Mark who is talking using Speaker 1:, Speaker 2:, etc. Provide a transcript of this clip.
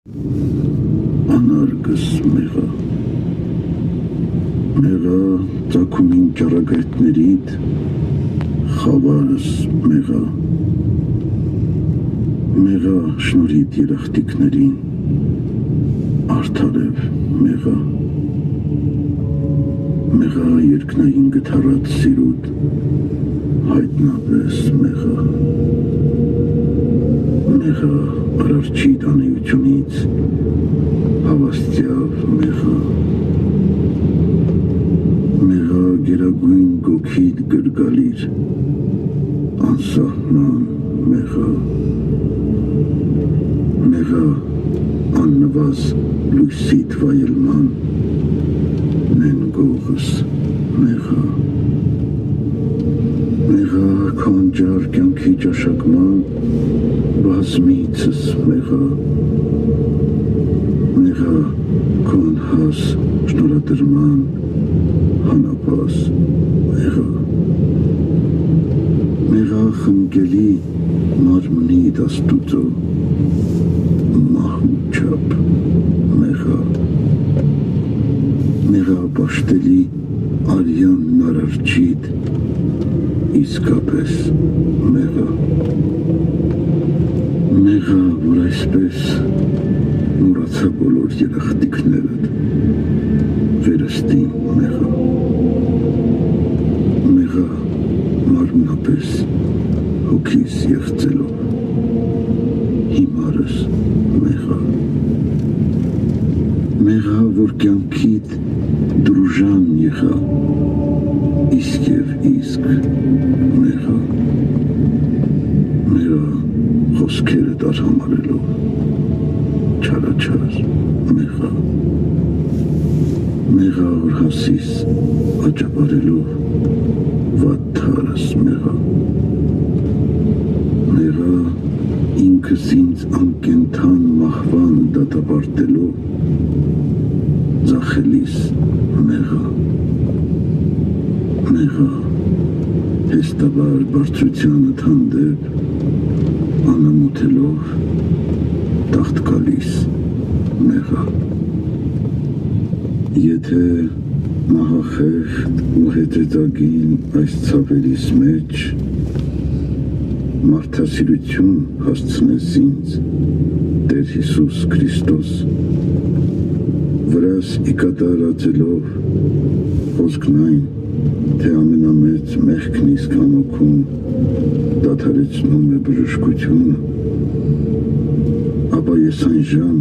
Speaker 1: Անարգս մեղա, մեղա ծագումին ճառագայթներիդ, խավարս մեղա, մեղա շնորհիդ երախտիկներին, արդարև մեղա, մեղա երկնային գթառած սիրուդ, հայտնապես մեղա, մեղա արարչի տանեությունից, հավաստյավ մեղա, մեղա գերագույն գոքիդ գրգալիր, անսահման մեղա, մեղա աննվազ լույսիդ վայելման, նենգողս մեղա, մեղա քանջար կյանքի ճաշակման, բազմիցս մեղա, մեղա քոնհաս շնորհադրման, հանապաս մեղա, մեղա խնգելի մարմնի դաստուծո, մահու չափ մեղա, մեղա բաշտելի արյան նարարչիդ, իսկապես մեղա, մեղա, որ այսպես մուրացա բոլոր երախտիկներդ, վերստին մեղա, մեղա մարմնապես հոգիս եղծելով, հիմարս մեղա, մեղա, որ կյանքիդ դրուժան եղա, իսկ և իսկ մեղա, մեղա խոսքերդ արհամարելով, չարաչար մեղա, մեղա որ հասիս աճապարելով, վատթարս մեղա, մեղա ինքս ինձ անկենթան մահվան դատապարտելով, ձախելիս մեղա, մեղա հեստաբար բարձրությանդ հանդեպ, անամոթելով, տաղտկալիս մեղա, եթե մահախեղդ ու հետեծագին այս ցավերիս մեջ մարդասիրություն հասցնես ինձ, Տեր Հիսուս Քրիստոս, վրաս իկատարածելով խոսքն այն, թե ամենամեծ մեղքն իսկ համոքում դադարեցնում է բժշկությունը, ապա ես այն ժամ